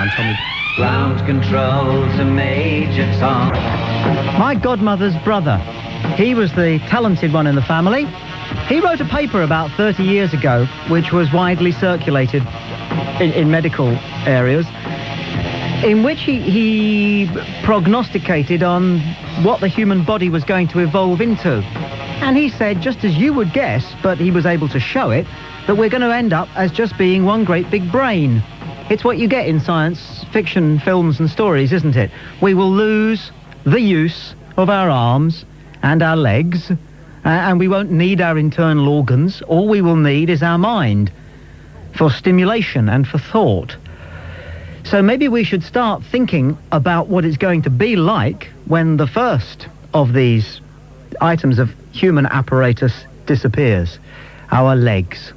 I'm Tommy. Ground control's a Major Tom. My godmother's brother, he was the talented one in the family. He wrote a paper about 30 years ago, which was widely circulated in medical areas, in which he prognosticated on what the human body was going to evolve into. And he said, just as you would guess, but he was able to show it, that we're going to end up as just being one great big brain. It's what you get in science fiction films and stories, isn't it? We will lose the use of our arms and our legs, and we won't need our internal organs. All we will need is our mind for stimulation and for thought. So maybe we should start thinking about what it's going to be like when the first of these items of human apparatus disappears. Our legs.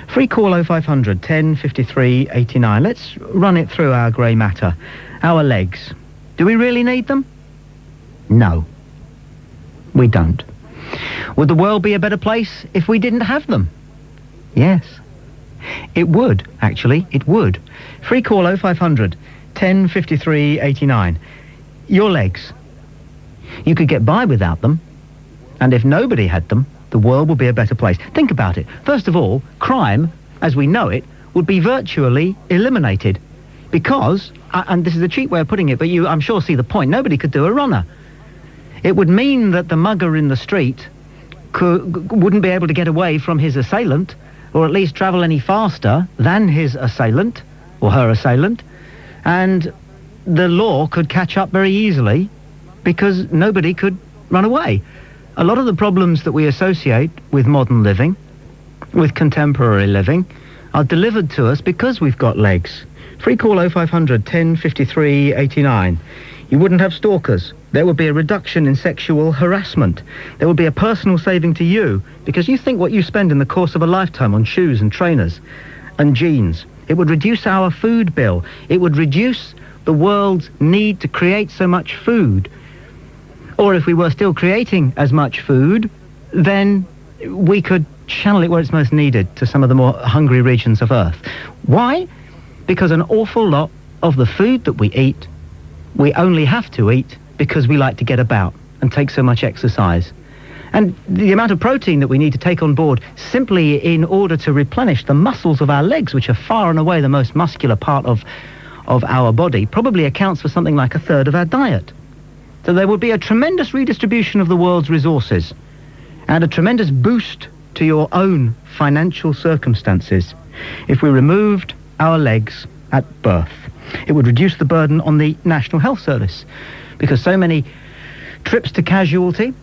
Free call 0500 10 53 89. Let's run it through our grey matter. Our legs. Do we really need them? No. We don't. Would the world be a better place if we didn't have them? Yes. It would, actually. It would. Free call 0500 10 53 89. Your legs. You could get by without them. And if nobody had them, the world would be a better place. Think about it. First of all, crime, as we know it, would be virtually eliminated. Because, and this is a cheap way of putting it, but you, I'm sure, see the point, nobody could do a runner. It would mean that the mugger in the street wouldn't be able to get away from his assailant, or at least travel any faster than his assailant, or her assailant, and the law could catch up very easily because nobody could run away. A lot of the problems that we associate with modern living, with contemporary living, are delivered to us because we've got legs. Free call 0500 10 53 89. You wouldn't have stalkers. There would be a reduction in sexual harassment. There would be a personal saving to you, because you think what you spend in the course of a lifetime on shoes and trainers and jeans. It would reduce our food bill. It would reduce the world's need to create so much food. Or if we were still creating as much food, then we could channel it where it's most needed, to some of the more hungry regions of Earth. Why? Because an awful lot of the food that we eat, we only have to eat because we like to get about and take so much exercise. And the amount of protein that we need to take on board simply in order to replenish the muscles of our legs, which are far and away the most muscular part of our body, probably accounts for something like a third of our diet. So there would be a tremendous redistribution of the world's resources and a tremendous boost to your own financial circumstances if we removed our legs at birth. It would reduce the burden on the National Health Service, because so many trips to casualty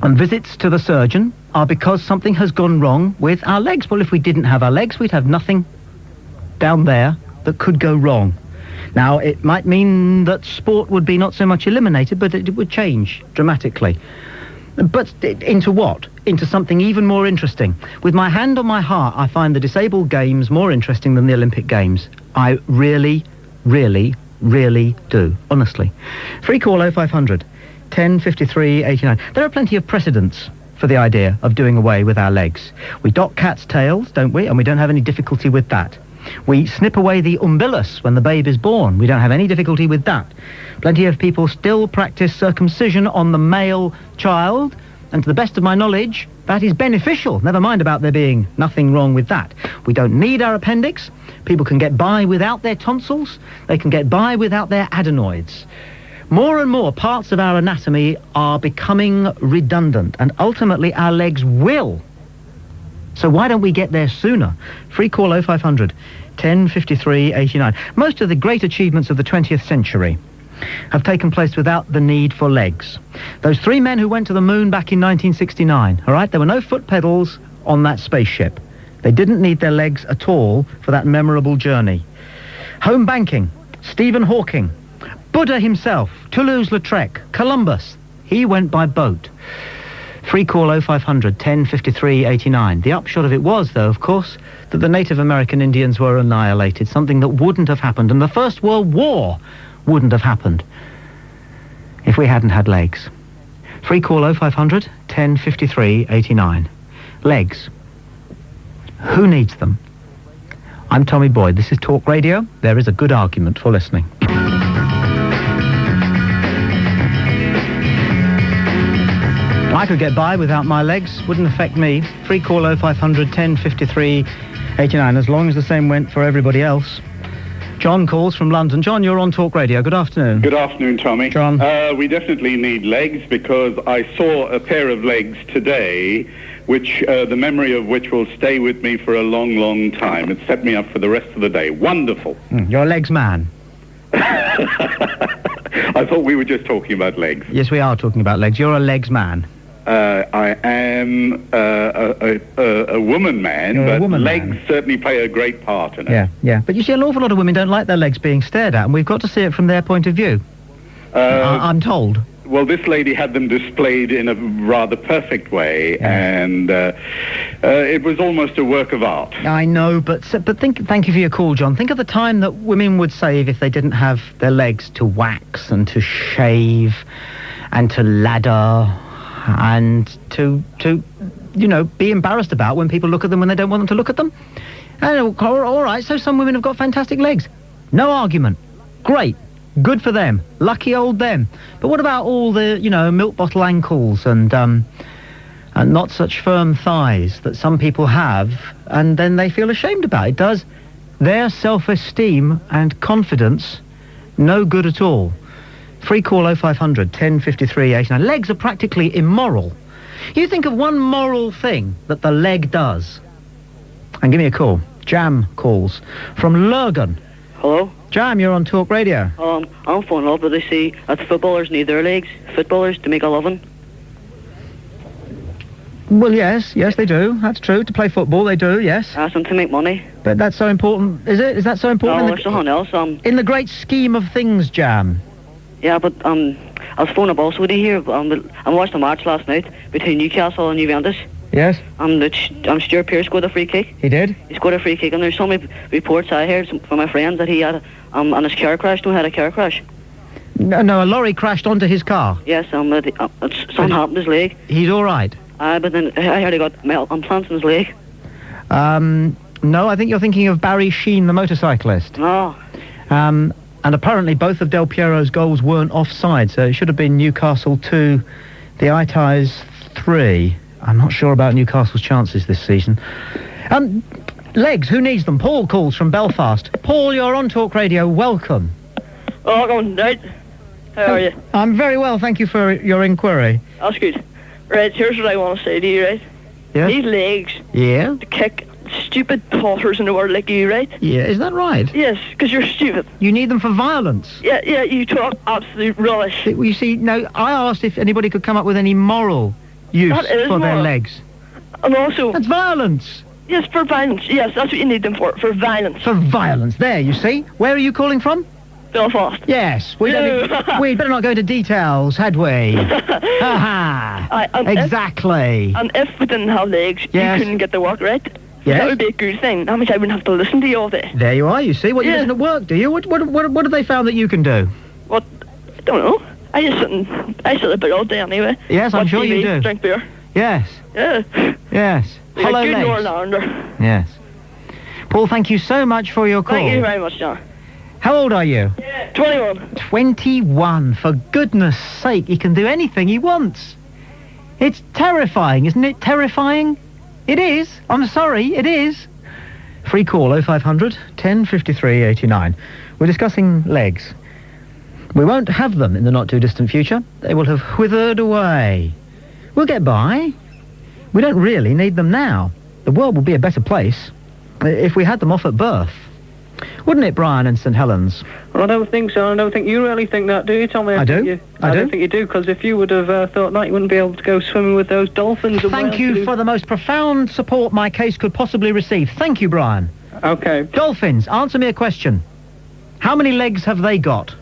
and visits to the surgeon are because something has gone wrong with our legs. Well, if we didn't have our legs, we'd have nothing down there that could go wrong. Now, it might mean that sport would be not so much eliminated, but it would change dramatically. But into what? Into something even more interesting. With my hand on my heart, I find the disabled games more interesting than the Olympic Games. I really, really, really do, honestly. Free call 0500 10 53 89. There are plenty of precedents for the idea of doing away with our legs. We dock cats' tails, don't we? And we don't have any difficulty with that. We snip away the umbilicus when the babe is born. We don't have any difficulty with that. Plenty of people still practice circumcision on the male child, and to the best of my knowledge, that is beneficial. Never mind about there being nothing wrong with that. We don't need our appendix. People can get by without their tonsils. They can get by without their adenoids. More and more parts of our anatomy are becoming redundant, and ultimately our legs will. So why don't we get there sooner? Free call 0500 10 53 89. Most of the great achievements of the 20th century have taken place without the need for legs. Those three men who went to the moon back in 1969, all right, there were no foot pedals on that spaceship. They didn't need their legs at all for that memorable journey. Home banking, Stephen Hawking, Buddha himself, Toulouse-Lautrec, Columbus, he went by boat. Free call 0500 10 53 89. The upshot of it was, though, of course, that the Native American Indians were annihilated, something that wouldn't have happened, and the First World War wouldn't have happened if we hadn't had legs. Free call 0500 10 53 89. Legs. Who needs them? I'm Tommy Boyd. This is Talk Radio. There is a good argument for listening. I could get by without my legs. Wouldn't affect me. Free call 0500 1053 89, as long as the same went for everybody else. John calls from London. John, you're on Talk Radio. Good afternoon. Good afternoon, Tommy. John. We definitely need legs, because I saw a pair of legs today, which the memory of which will stay with me for a long, long time. It set me up for the rest of the day. Wonderful. You're a legs man. I thought we were just talking about legs. Yes, we are talking about legs. You're a legs man. I am a woman man, You're but a woman legs man. certainly play a great part in it. Yeah. But you see, an awful lot of women don't like their legs being stared at, and we've got to see it from their point of view. I'm told. Well, this lady had them displayed in a rather perfect way, and it was almost a work of art. I know, but thank you for your call, John. Think of the time that women would save if they didn't have their legs to wax and to shave and to ladder and to be embarrassed about when people look at them when they don't want them to look at them. And all right, so some women have got fantastic legs. No argument. Great. Good for them. Lucky old them. But what about all the, milk bottle ankles and not such firm thighs that some people have, and then they feel ashamed about it? Does their self-esteem and confidence no good at all? Free call 0500 1053 89. Legs are practically immoral. You think of one moral thing that the leg does, and give me a call. Jam calls from Lurgan. Hello? Jam, you're on Talk Radio. I'm phoning up, but they say that footballers need their legs. Footballers to make a living. Well, yes, they do. That's true. To play football, they do, yes. Ask them to make money. But that's so important, is it? Is that so important? No, there's something else. In the great scheme of things, Jam. Yeah, but I was phoning up also to hear. I watched the match last night between Newcastle and Juventus. Yes. Stuart Pearce scored a free kick. He did? He scored a free kick, and there's some reports I heard from my friends that he had on his car crash. Had a car crash. No, a lorry crashed onto his car. Yes, something happened to his leg. He's all right. But then I heard he got implants in his leg. No, I think you're thinking of Barry Sheen, the motorcyclist. Oh. And apparently both of Del Piero's goals weren't offside, so it should have been Newcastle 2, the Ities 3. I'm not sure about Newcastle's chances this season. Legs, who needs them? Paul calls from Belfast. Paul, you're on Talk Radio. Welcome. Welcome, right. How are you? I'm very well, thank you for your inquiry. That's good. Right, here's what I want to say to you, right? Yes? These legs Yeah? to kick stupid potters in the world like you, right? Yeah, is that right? Yes, because you're stupid. You need them for violence. Yeah, you talk absolute rubbish. You see, no, I asked if anybody could come up with any moral use That is for their moral. legs. And also, That's violence. yes, for violence. Yes, that's what you need them for violence. For violence. There, you see. Where are you calling from? Belfast. Yes. We'd better not go into details, had we? Aha. Exactly. And if we didn't have legs, Yes. you couldn't get to work, right? Yes. That would be a good thing. That means I wouldn't have to listen to you all day. There you are, you see. What, you Yeah. listen at work, do you? What have they found that you can do? What? I don't know. I sit about all day anyway. Yes, I'm Watch sure you TV, do. Drink beer. Yes. Yeah. Yes. Like Hollow a good legs. Northern Islander. Yes. Paul, thank you so much for your call. Thank you very much, John. How old are you? 21. 21. For goodness sake, he can do anything he wants. It's terrifying, isn't it? Terrifying? It is. I'm sorry, it is. Free call 0500 1053 89. We're discussing legs. We won't have them in the not too distant future. They will have withered away. We'll get by. We don't really need them now. The world will be a better place if we had them off at birth. Wouldn't it, Brian in St Helens? Well, I don't think so. I don't think you really think that, do you, Tommy? I do. I don't think you do, because if you would have thought that, you wouldn't be able to go swimming with those dolphins. Thank you for the most profound support my case could possibly receive. Thank you, Brian. Okay. Dolphins, answer me a question. How many legs have they got?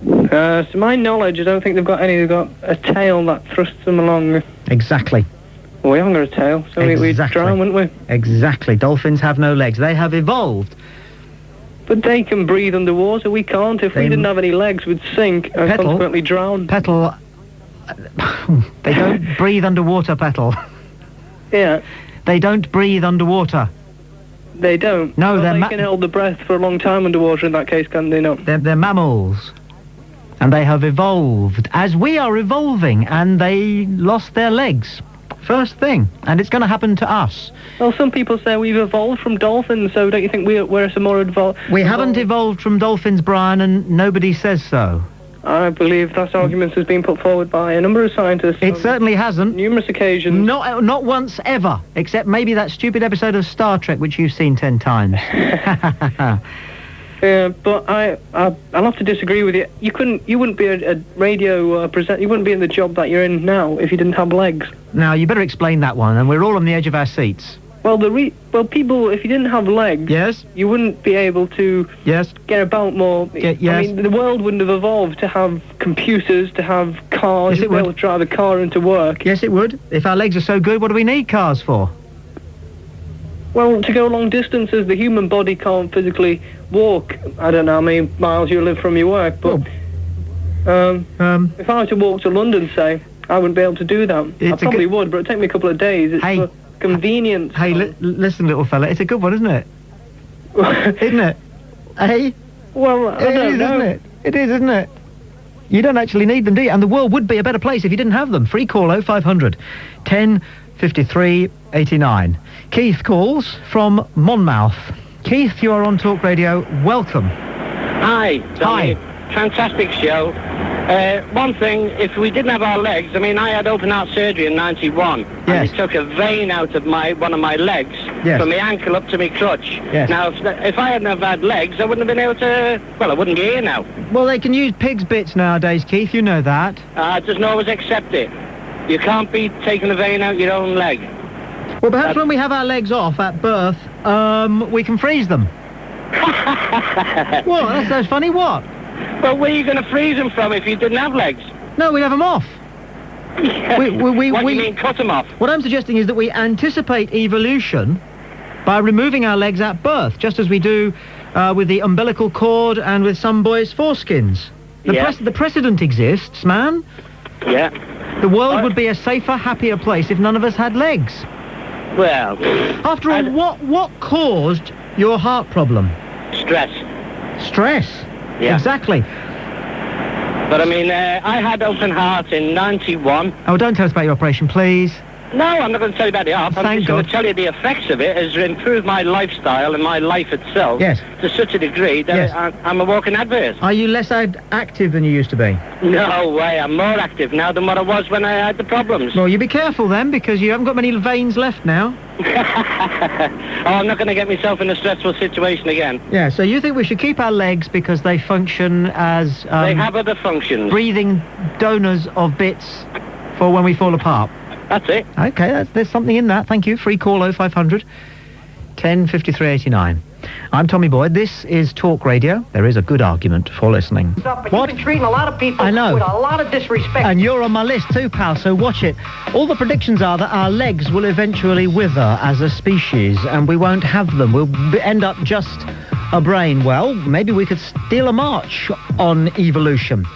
To my knowledge, I don't think they've got any. They've got a tail that thrusts them along. Exactly. Well, we haven't got a tail, so we'd Exactly. drown, wouldn't we? Exactly. Dolphins have no legs. They have evolved. But they can breathe underwater. We can't. If we didn't have any legs, we'd sink and Petal. consequently drown. Petal. They don't breathe underwater, Petal. Yeah. They don't breathe underwater. They don't. No, Well, they can hold the breath for a long time underwater in that case, can they not? They're mammals. And they have evolved as we are evolving, and they lost their legs. First thing. And it's going to happen to us. Well, some people say we've evolved from dolphins, so don't you think we're some more evolved? We haven't evolved from dolphins, Brian, and nobody says so. I believe that argument has been put forward by a number of scientists. It certainly hasn't. Numerous occasions. Not once ever, except maybe that stupid episode of Star Trek which you've seen 10 times. Yeah, but I'll have to disagree with you. You wouldn't be a radio presenter. You wouldn't be in the job that you're in now if you didn't have legs. Now you better explain that one, and we're all on the edge of our seats. Well, people, if you didn't have legs, yes, you wouldn't be able to get about more. Yes. I mean, the world wouldn't have evolved to have computers, to have cars. Yes, it you'd be able would. to drive a car into work. Yes, it would. If our legs are so good, what do we need cars for? Well, to go long distances, the human body can't physically walk. I don't know how many miles you live from your work, but if I were to walk to London, say, I wouldn't be able to do that. I probably would, but it'd take me a couple of days. It's for convenience. Hey, listen, little fella, it's a good one, isn't it? Isn't it? Hey? Well, I don't know. Isn't it? It is, isn't it? You don't actually need them, do you? And the world would be a better place if you didn't have them. Free call 0500 10 53 89. Keith calls from Monmouth. Keith, you are on Talk Radio. Welcome. Hi, Tommy. Fantastic show. One thing, if we didn't have our legs, I mean, I had open heart surgery in 91, and they took a vein out of one of my legs, from my ankle up to my crutch. Yes. Now, if I hadn't have had legs, I wouldn't have been able to, well, I wouldn't be here now. Well, they can use pig's bits nowadays, Keith, you know that. Just always accept it. You can't be taking a vein out your own leg. Well, perhaps when we have our legs off at birth, we can freeze them. What? That's so funny, what? Well, where are you going to freeze them from if you didn't have legs? No, we'd have them off. What do you mean, cut them off? What I'm suggesting is that we anticipate evolution by removing our legs at birth, just as we do with the umbilical cord and with some boys' foreskins. The precedent exists, man. Yeah. The world would be a safer, happier place if none of us had legs. Well... After all, what caused your heart problem? Stress. Stress? Yeah. Exactly. But I mean, I had open heart in 91. Oh, don't tell us about your operation, please. No, I'm not going to tell you about the op. I'm just going to tell you the effects of it has improved my lifestyle and my life itself to such a degree that I'm a walking advert. Are you less active than you used to be? No way, I'm more active now than what I was when I had the problems. Well, you be careful then, because you haven't got many veins left now. I'm not going to get myself in a stressful situation again. Yeah, so you think we should keep our legs because they function as... they have other functions. Breathing donors of bits for when we fall apart. That's it. Okay, there's something in that. Thank you. Free call 0500 10 53 89. I'm Tommy Boyd. This is Talk Radio. There is a good argument for listening. But you've been treating a lot of people with a lot of disrespect. And you're on my list too, pal, so watch it. All the predictions are that our legs will eventually wither as a species, and we won't have them. We'll end up just a brain. Well, maybe we could steal a march on evolution.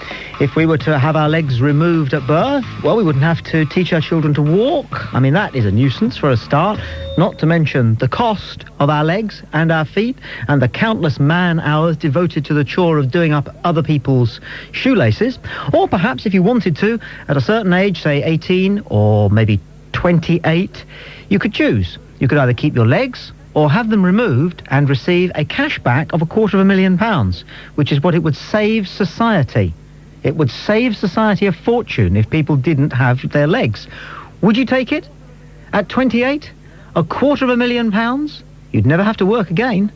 If we were to have our legs removed at birth, well, we wouldn't have to teach our children to walk. I mean, that is a nuisance for a start. Not to mention the cost of our legs and our feet and the countless man-hours devoted to the chore of doing up other people's shoelaces. Or perhaps if you wanted to, at a certain age, say 18 or maybe 28, you could choose. You could either keep your legs or have them removed and receive a cashback of £250,000, which is what it would save society. It would save society a fortune if people didn't have their legs. Would you take it? At 28? £250,000? You'd never have to work again.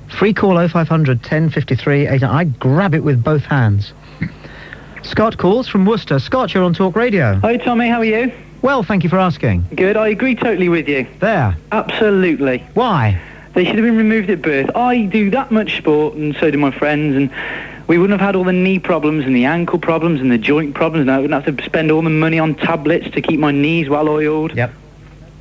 Free call 0500 10 53 89. I'd grab it with both hands. Scott calls from Worcester. Scott, you're on Talk Radio. Hi, Tommy. How are you? Well, thank you for asking. Good. I agree totally with you. There. Absolutely. Why? They should have been removed at birth. I do that much sport, and so do my friends, and we wouldn't have had all the knee problems and the ankle problems and the joint problems. And I wouldn't have to spend all the money on tablets to keep my knees well oiled. Yep.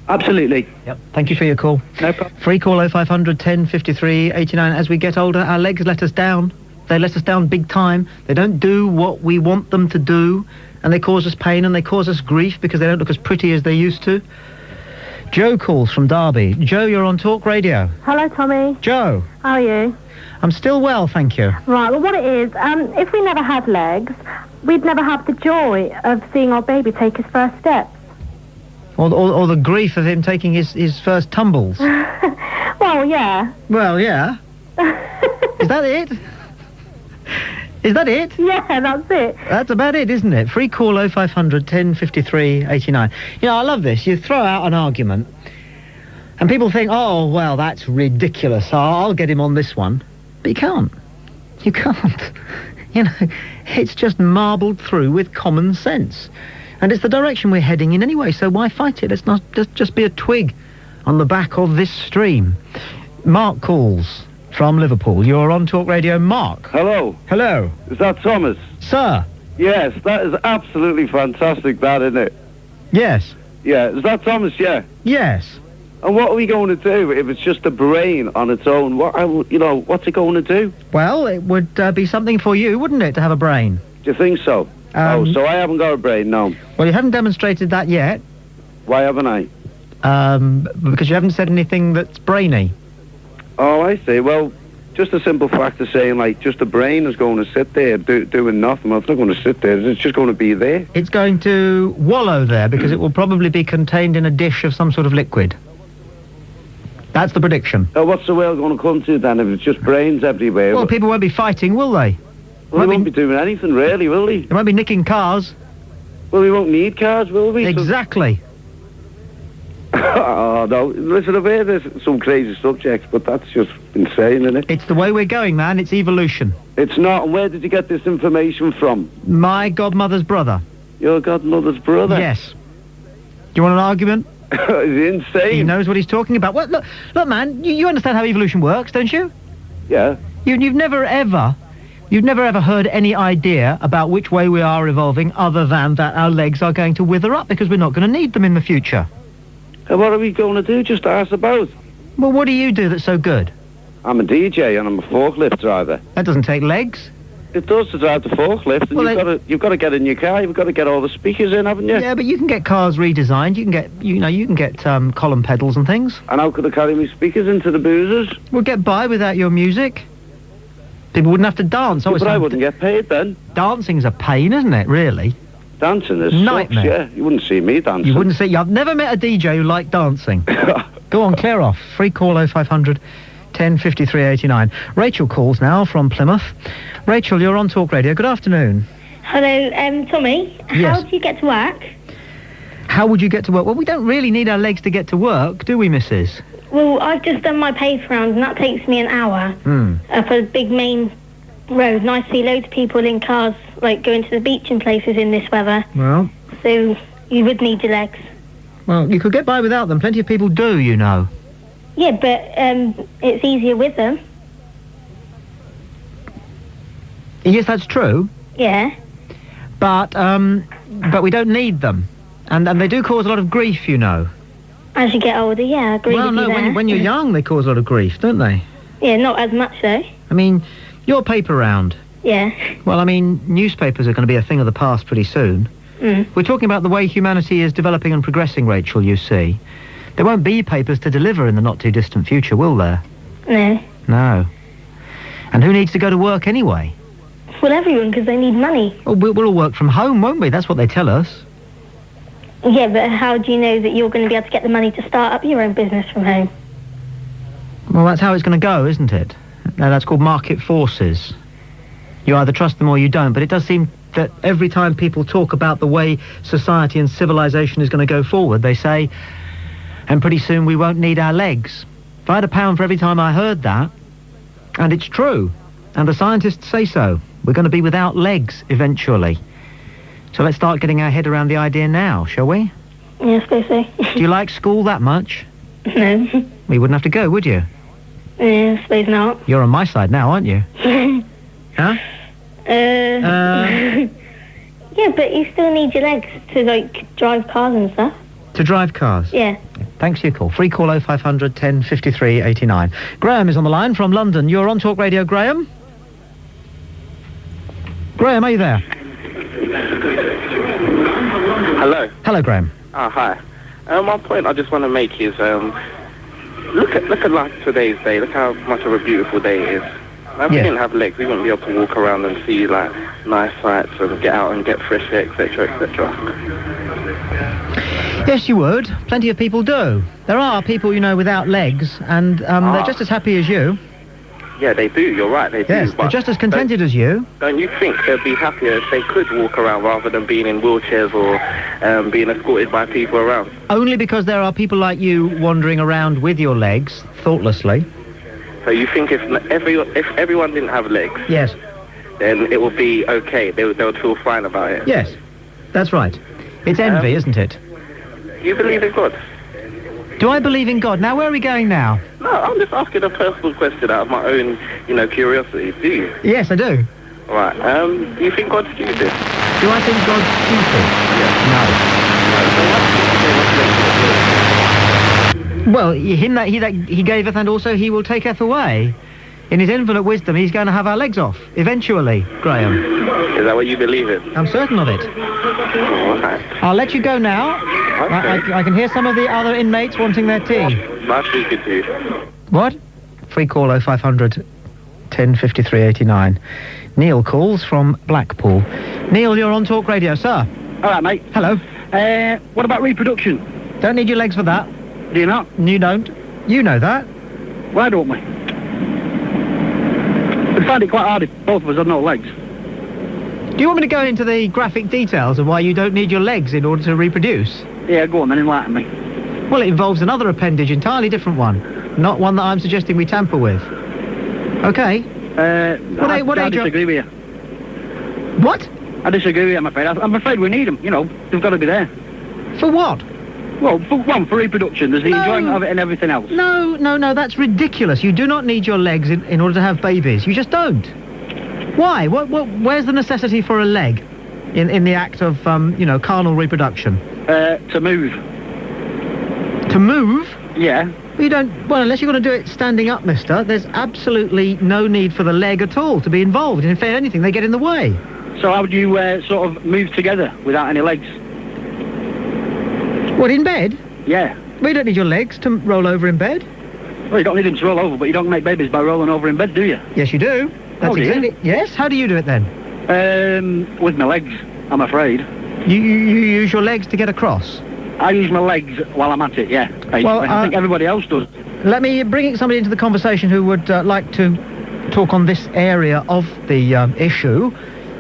Absolutely. Yep. Thank you for your call. No problem. Free call 0500 10 53 89. As we get older, our legs let us down. They let us down big time. They don't do what we want them to do, and they cause us pain and they cause us grief because they don't look as pretty as they used to. Joe calls from Derby. Joe, you're on Talk Radio. Hello, Tommy. Joe. How are you? I'm still well, thank you. Right, well, what it is, if we never had legs, we'd never have the joy of seeing our baby take his first steps. Or the grief of him taking his first tumbles. Well, yeah. Well, yeah. Is that it? Is that it? Yeah, that's it. That's about it, isn't it? Free call 0500 1053 89. You know, I love this. You throw out an argument, and people think, oh, well, that's ridiculous. I'll get him on this one. But you can't. You can't. You know, it's just marbled through with common sense. And it's the direction we're heading in anyway, so why fight it? Let's not just be a twig on the back of this stream. Mark calls from Liverpool. You're on Talk Radio. Mark. Hello. Hello. Is that Thomas? Sir. Yes, that is absolutely fantastic, that, isn't it? Yes. Yeah, is that Thomas, yeah? Yes. And what are we going to do if it's just a brain on its own? What's it going to do? Well, it would be something for you, wouldn't it, to have a brain? Do you think so? So I haven't got a brain, no. Well, you haven't demonstrated that yet. Why haven't I? Because you haven't said anything that's brainy. Oh, I see. Well, just a simple fact of saying, like, just a brain is going to sit there doing nothing. Well, it's not going to sit there. It's just going to be there. It's going to wallow there because it will probably be contained in a dish of some sort of liquid. That's the prediction. What's the world going to come to then if it's just brains everywhere? Well, people won't be fighting, will they? Well, they won't be doing anything, really, will they? They won't be nicking cars. Well, we won't need cars, will we? Exactly. Oh, no. Listen, I've heard there's some crazy subjects, but that's just insane, isn't it? It's the way we're going, man. It's evolution. It's not. And where did you get this information from? My godmother's brother. Your godmother's brother? Yes. Do you want an argument? It's insane. He knows what he's talking about. Well, look, man, you understand how evolution works, don't you? Yeah. You've never ever heard any idea about which way we are evolving other than that our legs are going to wither up because we're not going to need them in the future. And what are we going to do? Just ask about. Well, what do you do that's so good? I'm a DJ and I'm a forklift driver. That doesn't take legs. It does to drive the forklift, and you've got to get in your car. You've got to get all the speakers in, haven't you? Yeah, but you can get cars redesigned. You can get column pedals and things. And how could I carry my speakers into the boozers? We'll get by without your music. People wouldn't have to dance. Yeah, but I wouldn't get paid then. Dancing's a pain, isn't it? Really. Dancing is nightmare. Sucks, yeah, you wouldn't see me dancing. You wouldn't see. I've never met a DJ who liked dancing. Go on, clear off. Free call 0500 1053 89. Rachel calls now from Plymouth. Rachel, you're on Talk Radio. Good afternoon. Hello, Tommy. Yes. How do you get to work? How would you get to work? Well, we don't really need our legs to get to work, do we, missus? Well, I've just done my pace round, and that takes me an hour up a big main road. And I see loads of people in cars, like, going to the beach and places in this weather. Well. So you would need your legs. Well, you could get by without them. Plenty of people do, you know. Yeah, but it's easier with them. Yes, that's true. Yeah. But we don't need them. And they do cause a lot of grief, you know. As you get older, yeah, I agree with you there. Well, when you're young, they cause a lot of grief, don't they? Yeah, not as much, though. I mean, your paper round. Yeah. Well, I mean, newspapers are going to be a thing of the past pretty soon. We're talking about the way humanity is developing and progressing, Rachel, you see. There won't be papers to deliver in the not-too-distant future, will there? No. No. And who needs to go to work anyway? Well, everyone, because they need money. Well, we'll all work from home, won't we? That's what they tell us. Yeah, but how do you know that you're going to be able to get the money to start up your own business from home? Well, that's how it's going to go, isn't it? Now, that's called market forces. You either trust them or you don't, but it does seem that every time people talk about the way society and civilization is going to go forward, they say, and pretty soon we won't need our legs. If I had £1 for every time I heard that, and it's true, and the scientists say so, we're going to be without legs eventually. So let's start getting our head around the idea now, shall we? Yeah, I suppose so. Do you like school that much? No. Well, you wouldn't have to go, would you? Yeah, I suppose not. You're on my side now, aren't you? Huh? Yeah, but you still need your legs to, like, drive cars and stuff. To drive cars? Yeah. Thanks for your call. Free call 0500 1053 89. Graham is on the line from London. You're on Talk Radio, Graham? Graham, are you there? Hello. Hello, Graham. Oh, hi. My point I just want to make is, look at like today's day. Look how much of a beautiful day it is. Now, if we didn't have legs, we wouldn't be able to walk around and see like nice sights and get out and get fresh air, etc., etc. Yes, you would. Plenty of people do. There are people, you know, without legs, and they're just as happy as you. Yeah, they do. You're right. They do. Yes, they're just as contented as you. Don't you think they'd be happier if they could walk around rather than being in wheelchairs or being escorted by people around? Only because there are people like you wandering around with your legs, thoughtlessly. So you think if everyone didn't have legs, yes, then it would be okay. They would feel fine about it. Yes, that's right. It's envy, isn't it? You believe in God? Do I believe in God? Now, where are we going now? No, I'm just asking a personal question out of my own, curiosity. Do you? Yes, I do. Right. Do you think God's stupid? Do I think God's stupid? No. Well, him that he gaveth and also he will taketh away. In his infinite wisdom, he's going to have our legs off, eventually, Graham. Is that what you believe in? I'm certain of it. Right. I'll let you go now. Okay. I can hear some of the other inmates wanting their tea. Nice speaking to you. What? Free call 0500 1053 89. Neil calls from Blackpool. Neil, you're on Talk Radio, sir. All right, mate. Hello. What about reproduction? Don't need your legs for that. Do you not? You don't. You know that. Why don't we? We find it quite hard if both of us have no legs. Do you want me to go into the graphic details of why you don't need your legs in order to reproduce? Yeah, go on then, enlighten me. Well, it involves another appendage, entirely different one. Not one that I'm suggesting we tamper with. Okay. I disagree with you. What? I disagree with you, I'm afraid. I'm afraid we need them, they've got to be there. For what? Well, for reproduction, there's the enjoyment of it and everything else. No, that's ridiculous. You do not need your legs in order to have babies. You just don't. Why? Where's the necessity for a leg in the act of, carnal reproduction? To move. To move? Yeah. You don't... Well, unless you're going to do it standing up, mister, there's absolutely no need for the leg at all to be involved. And if anything, they get in the way. So how would you sort of move together without any legs? What, in bed? Yeah. Well, you don't need your legs to roll over in bed. Well, you don't need them to roll over, but you don't make babies by rolling over in bed, do you? Yes, you do. That's exactly... Yes? How do you do it, then? With my legs, I'm afraid. You use your legs to get across? I use my legs while I'm at it, yeah. Well, I think everybody else does. Let me bring somebody into the conversation who would like to talk on this area of the issue.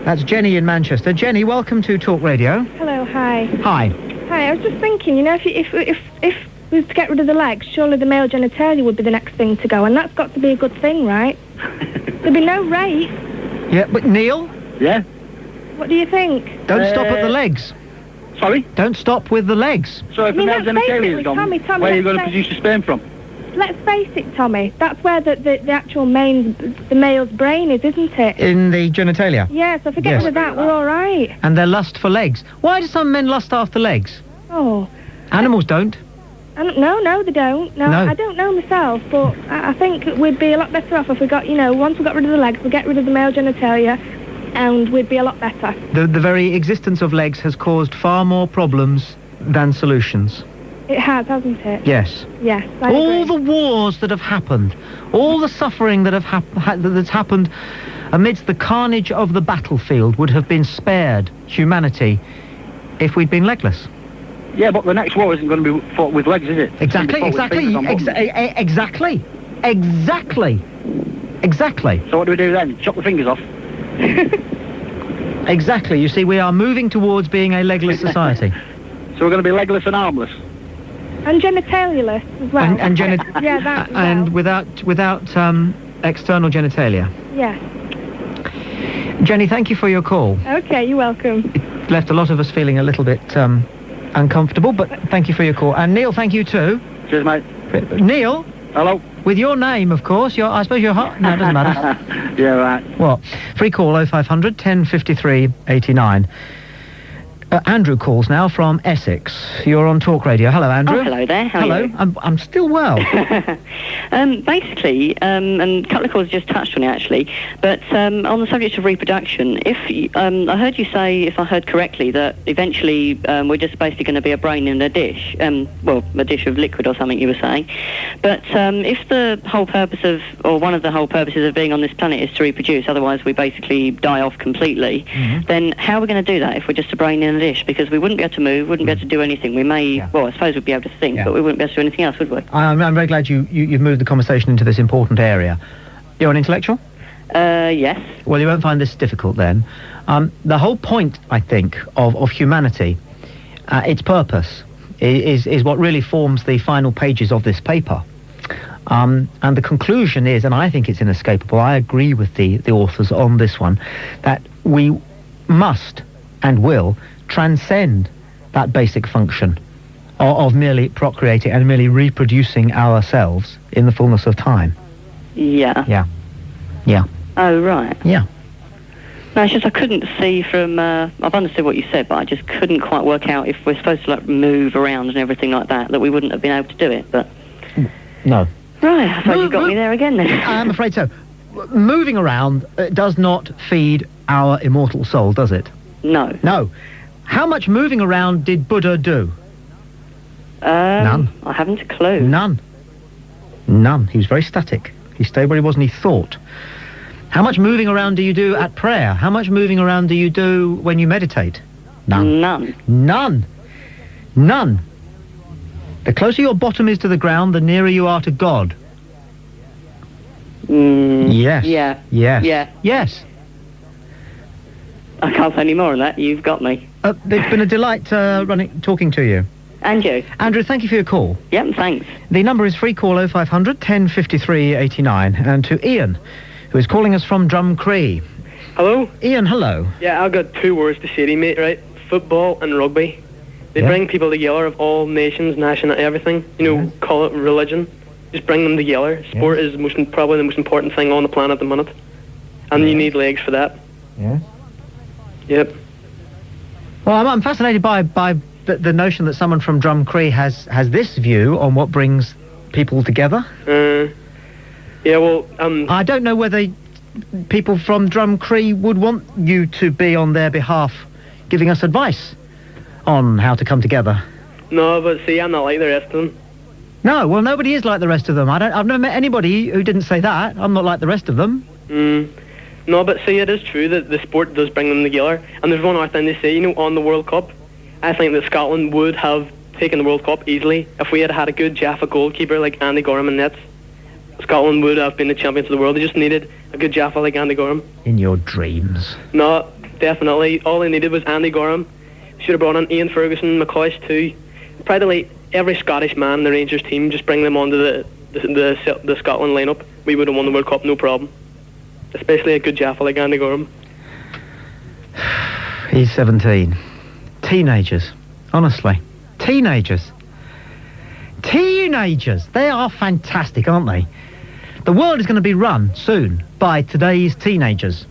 That's Jenny in Manchester. Jenny, welcome to Talk Radio. Hello, hi. Hi. Hi, I was just thinking, if we was to get rid of the legs, surely the male genitalia would be the next thing to go, and that's got to be a good thing, right? There'd be no rape. Yeah, but Neil? Yeah? What do you think? Don't stop at the legs. Sorry? Don't stop with the legs. So if the male genitalia is gone, Tommy, where are you going to produce your sperm from? Let's face it, Tommy, that's where the actual the male's brain is, isn't it? In the genitalia? Yeah, so if we get rid of that, we're all right. And their lust for legs. Why do some men lust after legs? Oh. Animals don't. No, they don't. No, I don't know myself, but I think we'd be a lot better off if we got, once we got rid of the legs, we get rid of the male genitalia, and we'd be a lot better. The very existence of legs has caused far more problems than solutions. It has, hasn't it? Yes. Yes, I all agree. the wars that have happened, all the suffering that that's happened amidst the carnage of the battlefield would have been spared humanity if we'd been legless. Yeah, but the next war isn't going to be fought with legs, is it? Exactly. So what do we do then? Chop the fingers off? Exactly. You see, we are moving towards being a legless society. So we're going to be legless and armless? And genitalialess as well. Yeah, that as well. And without external genitalia. Yes. Jenny, thank you for your call. Okay, you're welcome. It left a lot of us feeling a little bit uncomfortable, but thank you for your call. And Neil, thank you too. Cheers, mate. Neil? Hello? With your name, of course. I suppose you're hot. No, it doesn't matter. Yeah, right. What? Free call 0500 1053 89. Andrew calls now from Essex. You're on Talk Radio. Hello, Andrew. Oh, hello there. How are you? I'm still well. Basically, and a couple of callers just touched on it actually, but on the subject of reproduction, I heard you say, if I heard correctly, that eventually we're just basically going to be a brain in a dish, a dish of liquid or something you were saying. But if the whole purpose of, or one of the whole purposes of being on this planet is to reproduce, otherwise we basically die off completely, then how are we going to do that if we're just a brain in a dish? Because we wouldn't be able to move, wouldn't be able to do anything. We may, well, I suppose we'd be able to think, but we wouldn't be able to do anything else, would we? I'm very glad you've moved the conversation into this important area. You're an intellectual? Yes. Well, you won't find this difficult then. The whole point, I think, of humanity, its purpose, is what really forms the final pages of this paper. And the conclusion is, and I think it's inescapable, I agree with the authors on this one, that we must and will transcend that basic function of merely procreating and merely reproducing ourselves in the fullness of time. Yeah. Yeah. Oh, right. Yeah. No, it's just I couldn't see from, I've understood what you said, but I just couldn't quite work out if we're supposed to, like, move around and everything like that we wouldn't have been able to do it, but... No. Right, I suppose you got me there again then. I'm afraid so. Moving around does not feed our immortal soul, does it? No. No. How much moving around did Buddha do? None. I haven't a clue. None. He was very static. He stayed where he was and he thought. How much moving around do you do at prayer? How much moving around do you do when you meditate? None. None. The closer your bottom is to the ground, the nearer you are to God. Yes. Yeah. Yes. Yeah. Yes. I can't say any more on that. You've got me. It's been a delight talking to you. And you. Andrew, thank you for your call. Yep, thanks. The number is free call 0500 1053 89. And to Ian, who is calling us from Drumcree. Hello? Ian, hello. Yeah, I've got 2 words to say to you, mate, right? Football and rugby. They bring people together of all nations, national, everything. Call it religion. Just bring them together. Sport is probably the most important thing on the planet at the minute. And you need legs for that. Yeah. Yep. Well, I'm fascinated by the notion that someone from Drumcree has this view on what brings people together. Yeah, well, I don't know whether people from Drumcree would want you to be on their behalf giving us advice on how to come together. No, but see, I'm not like the rest of them. No, well, nobody is like the rest of them. I've never met anybody who didn't say that. I'm not like the rest of them. No, but see, it is true that the sport does bring them together. And there's one other thing they say, on the World Cup, I think that Scotland would have taken the World Cup easily if we had had a good Jaffa goalkeeper like Andy Gorham in nets. Scotland would have been the champions of the world. They just needed a good Jaffa like Andy Gorham. In your dreams. No, definitely. All they needed was Andy Gorham. Should have brought in Ian Ferguson, McCoist too. Practically every Scottish man in the Rangers team, just bring them onto the Scotland lineup. We would have won the World Cup, no problem. Especially a good Jaffa like Andy Gorham. He's 17. Teenagers. Honestly. Teenagers. They are fantastic, aren't they? The world is going to be run soon by today's teenagers.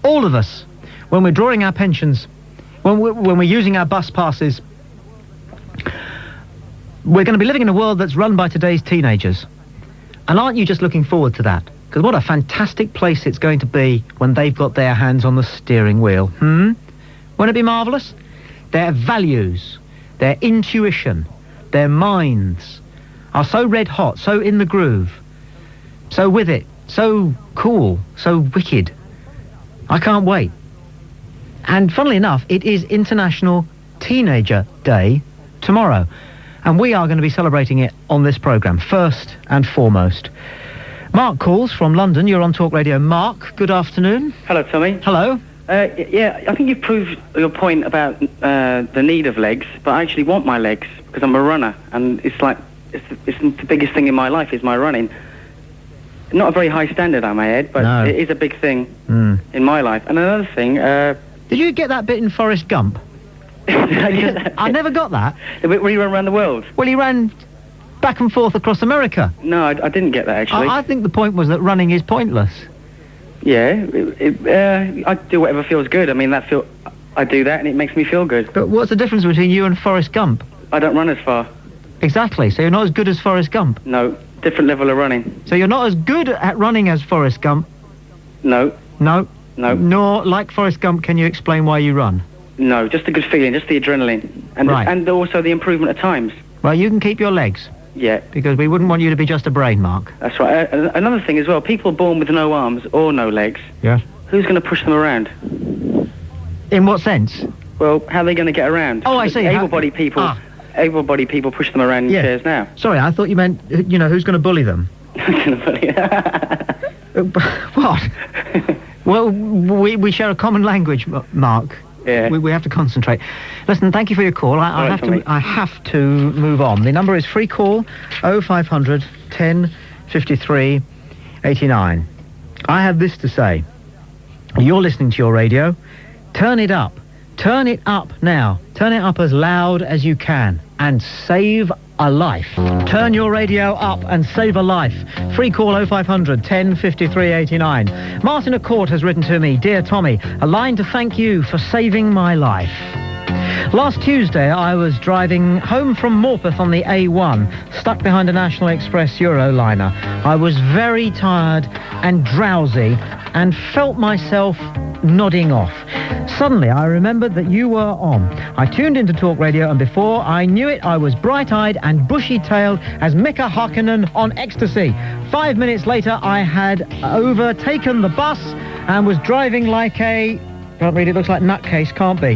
All of us, when we're drawing our pensions, when we're using our bus passes, we're going to be living in a world that's run by today's teenagers. And aren't you just looking forward to that? Because what a fantastic place it's going to be when they've got their hands on the steering wheel. Won't it be marvellous? Their values, their intuition, their minds are so red hot, so in the groove, so with it, so cool, so wicked. I can't wait. And funnily enough, it is International Teenager Day tomorrow. And we are going to be celebrating it on this programme, first and foremost. Mark calls from London. You're on Talk Radio. Mark, good afternoon. Hello, Tommy. Hello. Yeah, I think you've proved your point about the need of legs, but I actually want my legs because I'm a runner, and it's the biggest thing in my life is my running. Not a very high standard, I may add, but it is a big thing in my life. And another thing... Did you get that bit in Forrest Gump? I never got that. The bit where he ran around the world? Well, he ran back and forth across America. No, I didn't get that, actually. I think the point was that running is pointless. Yeah, I do whatever feels good. I mean, I do that, and it makes me feel good. But what's the difference between you and Forrest Gump? I don't run as far. Exactly, so you're not as good as Forrest Gump? No, different level of running. So you're not as good at running as Forrest Gump? No. No? No. Nor, like Forrest Gump, can you explain why you run? No, just a good feeling, just the adrenaline. And, Right. and also the improvement of times. Well, you can keep your legs. Yeah. Because we wouldn't want you to be just a brain, Mark. That's right. Another thing as well, people born with no arms or no legs, Yes. who's going to push them around? In what sense? Well, how are they going to get around? Oh, I see. Able-bodied people. Able-bodied people push them around in Yeah. chairs now. Sorry, I thought you meant, you know, who's going to bully them? What? Well, we share a common language, Mark. Yeah. We have to concentrate. Listen, thank you for your call. I have to move on. The number is free call 0500 10 53 89. I have this to say. You're listening to your radio. Turn it up. Turn it up now. Turn it up as loud as you can and save a life. Turn your radio up and save a life. Free call 0500 10 53 89. Martin at Court has written to me, Dear Tommy, a line to thank you for saving my life. Last Tuesday, I was driving home from Morpeth on the A1, stuck behind a National Express Euroliner. I was very tired and drowsy and felt myself nodding off. Suddenly, I remembered that you were on. I tuned into Talk Radio, and before I knew it, I was bright-eyed and bushy-tailed as Mika Hakkinen on ecstasy. 5 minutes later, I had overtaken the bus and was driving like a... Can't read, it looks like nutcase, can't be.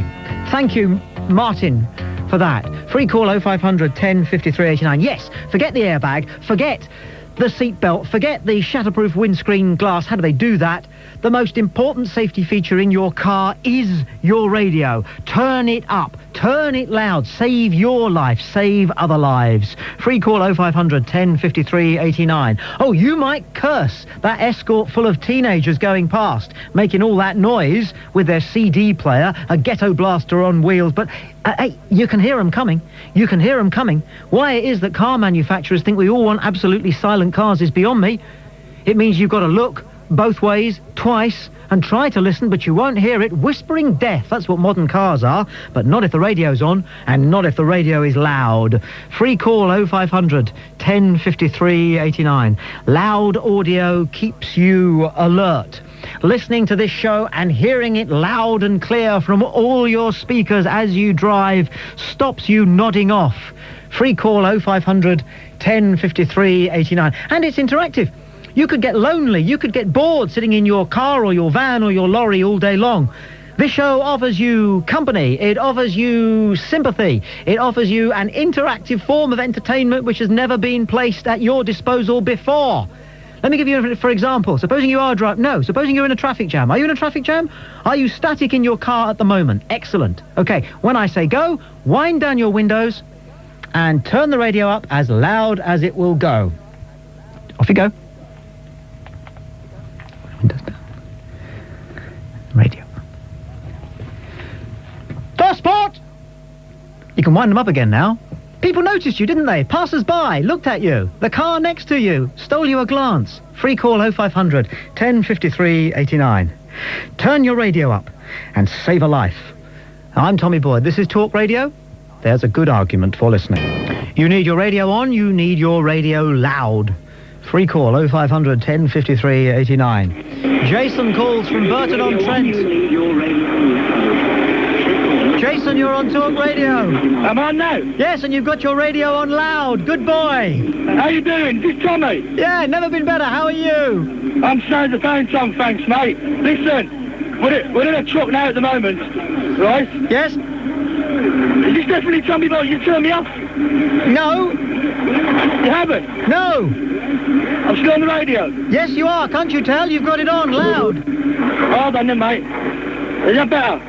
Thank you, Martin, for that. Free call 0500 10 53 89. Yes, forget the airbag, forget the seatbelt, forget the shatterproof windscreen glass. How do they do that? The most important safety feature in your car is your radio. Turn it up, turn it loud, save your life, save other lives. Free call 0500 10 53 89. Oh, you might curse that escort full of teenagers going past, making all that noise with their CD player, a ghetto blaster on wheels, but hey, you can hear them coming. You can hear them coming. Why it is that car manufacturers think we all want absolutely silent cars is beyond me. It means you've got to look both ways, twice, and try to listen, but you won't hear it. Whispering death, that's what modern cars are, but not if the radio's on, and not if the radio is loud. Free call 0500 10 53 89. Loud audio keeps you alert. Listening to this show and hearing it loud and clear from all your speakers as you drive stops you nodding off. Free call 0500 10 53 89. And it's interactive. You could get lonely, you could get bored sitting in your car or your van or your lorry all day long. This show offers you company, it offers you sympathy, it offers you an interactive form of entertainment which has never been placed at your disposal before. Let me give you, for example, supposing you are supposing you're in a traffic jam. Are you in a traffic jam? Are you static in your car at the moment? Excellent. Okay, when I say go, wind down your windows and turn the radio up as loud as it will go. Off you go. Windows down. Radio. Talksport! You can wind them up again now. People noticed you, didn't they? Passers-by looked at you. The car next to you stole you a glance. Free call 0500 10 53 89. Turn your radio up and save a life. I'm Tommy Boyd. This is Talk Radio. There's a good argument for listening. You need your radio on, you need your radio loud. Free call 0500 10 53 89. Jason calls from Burton-on-Trent. Jason, you're on Talk Radio. I'm on now? Yes, and you've got your radio on loud. Good boy. How you doing? This is Tommy. Yeah, never been better. How are you? I'm sound the phone, Tom, thanks, mate. Listen, we're in a truck now at the moment, right? Yes? Is this definitely Tommy Boyds? You turn me off? No. You haven't? No. I'm still on the radio? Yes, you are. Can't you tell? You've got it on loud. Hold on then, mate. Is that better?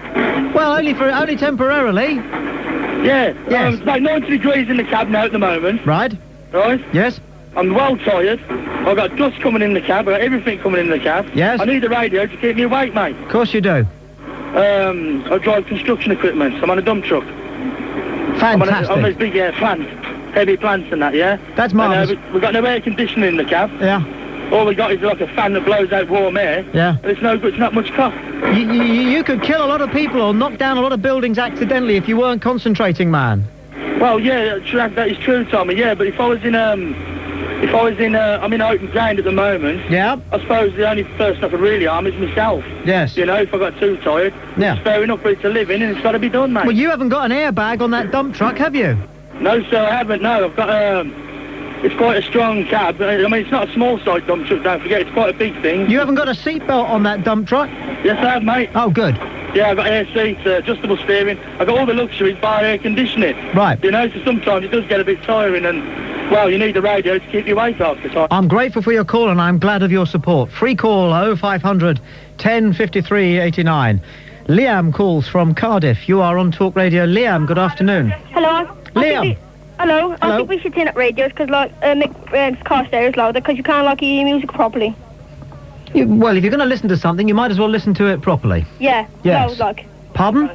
Well, only temporarily. Yeah. Yes. It's like 90 degrees in the cab now at the moment. Right. Right? Yes. I'm well tired. I've got dust coming in the cab. I've got everything coming in the cab. Yes. I need the radio to keep me awake, mate. Of course you do. I drive construction equipment. I'm on a dump truck. Fantastic. I'm on those big plants. Heavy plants and that, yeah? That's marvellous. And, we've got no air conditioning in the cab. Yeah. all we got is like a fan that blows out warm air. Yeah. And it's no good, it's not much cost. You could kill a lot of people or knock down a lot of buildings accidentally if you weren't concentrating, man. Well, yeah, that is true, Tommy, yeah, but if I was in, I'm in open ground at the moment. Yeah. I suppose the only person I could really harm is myself. Yes. You know, if I got too tired. Yeah. It's fair enough for it to live in and it's got to be done, mate. Well, you haven't got an airbag on that dump truck, have you? No, sir, I haven't, no. I've got, it's quite a strong cab. I mean, it's not a small side dump truck, don't forget, it's quite a big thing. You haven't got a seatbelt on that dump truck? Yes, I have, mate. Oh, good. Yeah, I've got air seats, adjustable steering. I've got all the luxuries bar air conditioning. Right. You know, so sometimes it does get a bit tiring and, well, you need the radio to keep you awake half the time. I'm grateful for your call and I'm glad of your support. Free call 0500 1053 89. Liam calls from Cardiff. You are on Talk Radio. Liam, good afternoon. Hello. Liam. Hello. I think we should turn up radios because, like, make car stereos louder because you can't, like, hear your music properly. Well, if you're going to listen to something, you might as well listen to it properly. Yeah. Yes. No, like. Pardon?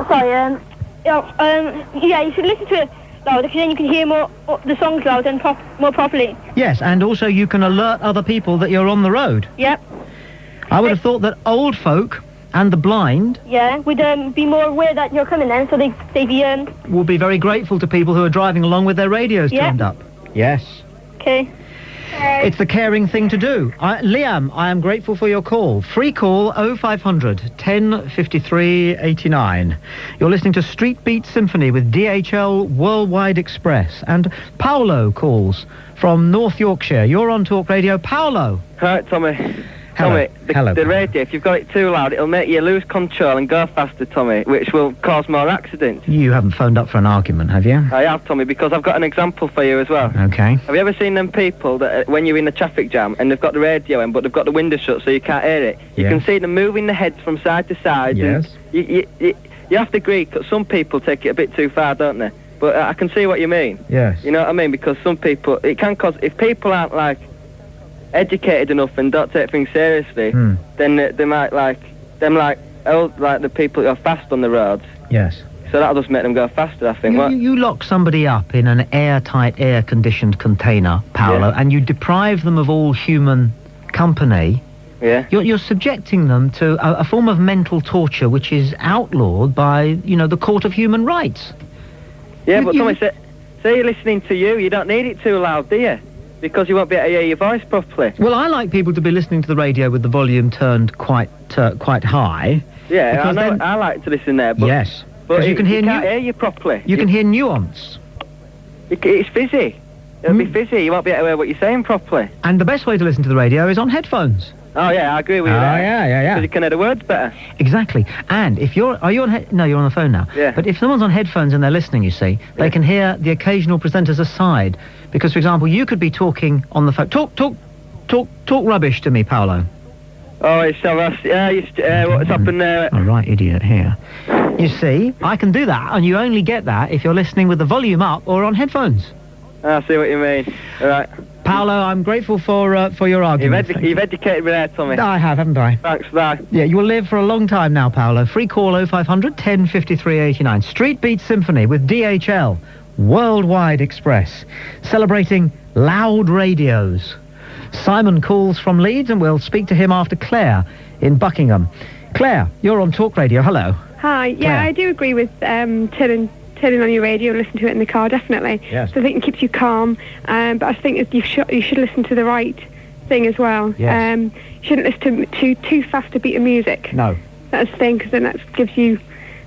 Sorry, yeah, you should listen to it louder because then you can hear the songs louder and more properly. Yes, and also you can alert other people that you're on the road. Yep. I would have thought that old folk and the blind... Yeah, would be more aware that you're coming then, so they'd be... will be very grateful to people who are driving along with their radios turned up. Yes. Okay. It's the caring thing to do. Liam, I am grateful for your call. Free call 0500 1053 89. You're listening to Street Beat Symphony with DHL Worldwide Express. And Paolo calls from North Yorkshire. You're on Talk Radio. Paolo. Hi, Tommy. Hello. Tommy, the radio, if you've got it too loud, it'll make you lose control and go faster, Tommy, which will cause more accidents. You haven't phoned up for an argument, have you? I have, Tommy, because I've got an example for you as well. Okay. Have you ever seen them people that, when you're in the traffic jam and they've got the radio in, but they've got the window shut so you can't hear it? You can see them moving their heads from side to side. Yes. You have to agree, because some people take it a bit too far, don't they? But I can see what you mean. Yes. You know what I mean? Because some people, it can cause, if people aren't, like, educated enough and don't take things seriously, then they might like the people who are fast on the roads. Yes. So that'll just make them go faster, I think. You lock somebody up in an airtight, air-conditioned container, Paolo, and you deprive them of all human company. Yeah. You're subjecting them to a form of mental torture which is outlawed by, the Court of Human Rights. Yeah, but Tommy, say you're listening to you don't need it too loud, do you? Because you won't be able to hear your voice properly. Well, I like people to be listening to the radio with the volume turned quite high. Yeah, I know. I like to listen there. But, yes, but you can hear. Can't hear you properly. You can hear nuance. It's fizzy. It'll be fizzy. You won't be able to hear what you're saying properly. And the best way to listen to the radio is on headphones. Oh yeah, I agree with you. Yeah. Because you can hear the words better. Exactly. And if you're on no, you're on the phone now. Yeah. But if someone's on headphones and they're listening, you see, they can hear the occasional presenters aside. Because, for example, you could be talking on the phone. Talk rubbish to me, Paolo. Oh, it's so us. Yeah, what's happened there? A right idiot here. You see, I can do that, and you only get that if you're listening with the volume up or on headphones. I see what you mean. All right. Paolo, I'm grateful for your argument. You've educated me there, Tommy. I have, haven't I? Thanks, bye. Yeah, you will live for a long time now, Paolo. Free call 0500 1053 89. Street Beat Symphony with DHL Worldwide Express, celebrating loud radios. Simon calls from Leeds, and we'll speak to him after Claire in Buckingham. Claire, you're on Talk Radio. Hello. Hi. Yeah, Claire. I do agree with turning on your radio and listen to it in the car, definitely. Yes. So I think it keeps you calm, but I think you should listen to the right thing as well. Yes. You shouldn't listen to too fast a beat of music. No. That's the thing, because then that gives you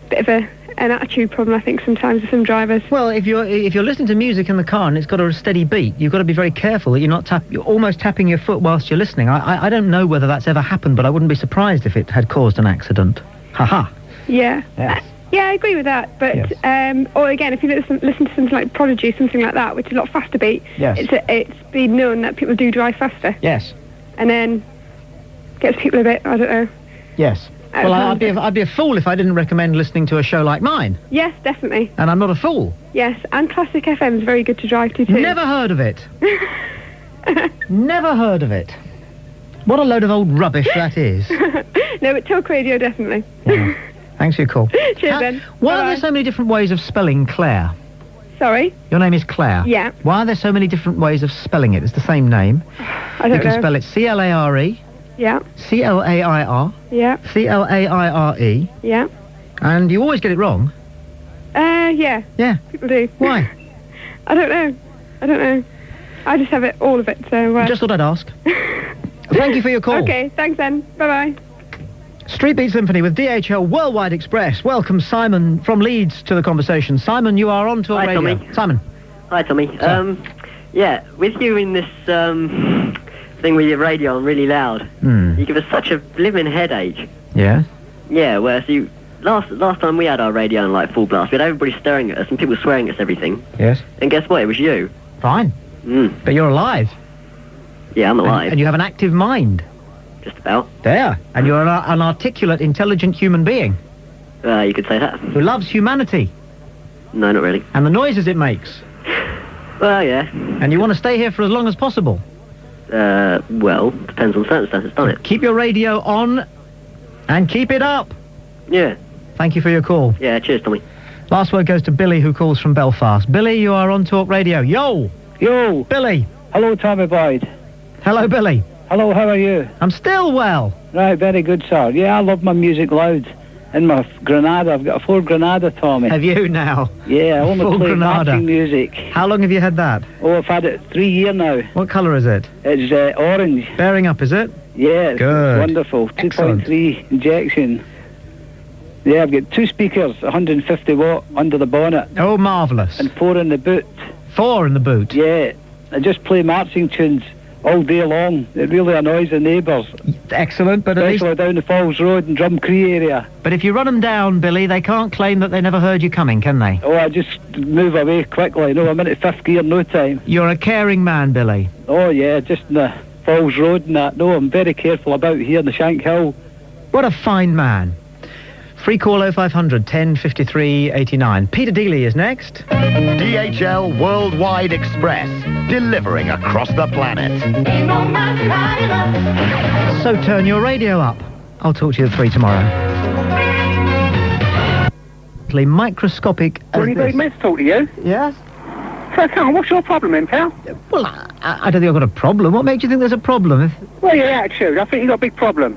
a bit of an attitude problem, I think, sometimes with some drivers. Well, if you're listening to music in the car and it's got a steady beat, you've got to be very careful that you're almost tapping your foot whilst you're listening. I don't know whether that's ever happened, but I wouldn't be surprised if it had caused an accident. Ha-ha. Yeah. Yes. Yeah, I agree with that. But or again, if you listen to something like Prodigy, something like that, which is a lot faster beat, it's been known that people do drive faster. Yes. And then gets people a bit, I don't know. Yes. Well, I'd be a fool if I didn't recommend listening to a show like mine. Yes, definitely. And I'm not a fool. Yes, and Classic FM is very good to drive to too. Never heard of it. Never heard of it. What a load of old rubbish that is. No, but Talk Radio, definitely. Yeah. Thanks for your call. Cheers, Ben. Why are there so many different ways of spelling Claire? Sorry? Your name is Claire? Yeah. Why are there so many different ways of spelling it? It's the same name. I don't know. You can spell it C-L-A-R-E. Yeah. C-L-A-I-R. Yeah. C-L-A-I-R-E. Yeah. And you always get it wrong. Yeah. Yeah. People do. Why? I don't know. I just have it, all of it, so... Just thought I'd ask. Thank you for your call. Okay, thanks then. Bye-bye. Street Beat Symphony with DHL Worldwide Express. Welcome Simon from Leeds to the conversation. Simon, you are on Talk Radio. Tommy. Simon. Hi, Tommy. Yeah, with you in this thing with your radio on really loud, you give us such a blimmin' headache. Yeah? Yeah, whereas you... Last time we had our radio on, like, full blast, we had everybody staring at us and people swearing at us everything. Yes. And guess what? It was you. Fine. But you're alive. Yeah, I'm alive. And you have an active mind. Just about. There. And you're an articulate, intelligent human being. You could say that. Who loves humanity. No, not really. And the noises it makes. Well, yeah. And you want to stay here for as long as possible. Well, depends on circumstances, doesn't it? Keep your radio on and keep it up. Yeah. Thank you for your call. Yeah, cheers, Tommy. Last word goes to Billy, who calls from Belfast. Billy, you are on Talk Radio. Yo! Yo! Billy! Hello, Tommy Boyd. Hello, Billy. Hello, how are you? I'm still well. Right, very good, sir. Yeah, I love my music loud. In my Granada, I've got a Ford Granada, Tommy. Have you now? Yeah, I only Ford play Granada. marching music. How long have you had that? Oh, I've had it 3 years now. What colour is it? It's orange. Bearing up, is it? Yeah, it's Good. wonderful. Excellent. 2.3 injection. Yeah, I've got 2 speakers, 150 watt under the bonnet. Oh, marvellous. And 4 in the boot. 4 in the boot? Yeah. I just play marching tunes all day long. It really annoys the neighbours. Excellent, but especially down the Falls Road and Drumcree area. But if you run them down, Billy, they can't claim that they never heard you coming, can they? Oh, I just move away quickly. No, I'm into 5th gear no time. You're a caring man, Billy. Oh, yeah, just in the Falls Road and that. No, I'm very careful about here in the Shank Hill. What a fine man. Free call 0500 10 53 89. Peter Dealey is next. DHL Worldwide Express, delivering across the planet. So turn your radio up. I'll talk to you at 3 tomorrow. Microscopic as Really, this. Miss, talk to you? Yes? So, come on, what's your problem then, pal? Well, I don't think I've got a problem. What makes you think there's a problem? Well, your attitude. I think you've got a big problem.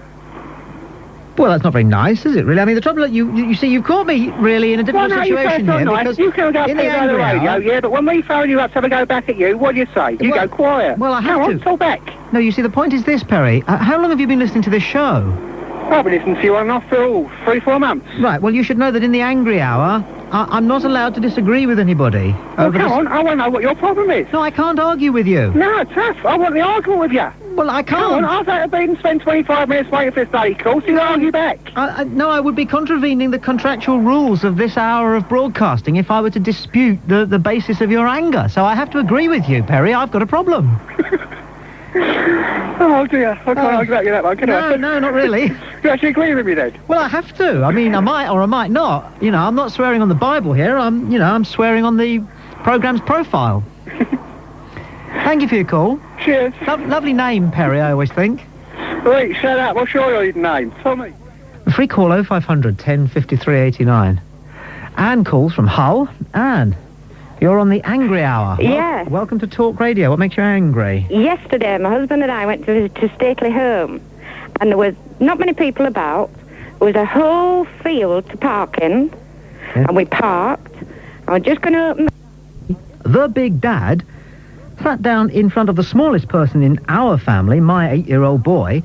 Well, that's not very nice, is it, really? I mean, the trouble is, you see, you've caught me, really, in a difficult situation here, because you can go in the on the angry radio, hour... yeah, but when we phone you up to have a go back at you, what do you say? You go quiet. Well, I have Come to. on, talk back. No, you see, the point is this, Perry. How long have you been listening to this show? I've been listening to you on and off for 3-4 months. Right, well, you should know that in the angry hour, I'm not allowed to disagree with anybody. Well, come on, I want to know what your problem is. No, I can't argue with you. No, tough. I want the argument with you. Well, I can't. Come on, I've had to be and spend 25 minutes waiting for this bloody call, so you argue back. No, I would be contravening the contractual rules of this hour of broadcasting if I were to dispute the basis of your anger. So I have to agree with you, Perry. I've got a problem. Oh, dear. I can't argue with you that one, can I? No, not really. You actually agree with me, then? Well, I have to. I mean, I might or I might not. You know, I'm not swearing on the Bible here. I'm swearing on the programme's profile. Thank you for your call. Cheers. Lovely name, Perry, I always think. Wait, shut up. What's your name? Tommy. Free call 0500 10 53 89. Anne calls from Hull. Anne, you're on the angry hour. Yeah. Welcome to Talk Radio. What makes you angry? Yesterday, my husband and I went to Stately Home, and there was not many people about. There was a whole field to park in, and we parked. I was just going to open... The Big Dad sat down in front of the smallest person in our family, my 8-year-old boy.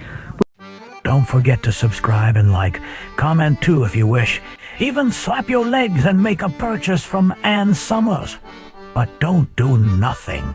Don't forget to subscribe and like. Comment too if you wish. Even slap your legs and make a purchase from Ann Summers. But don't do nothing.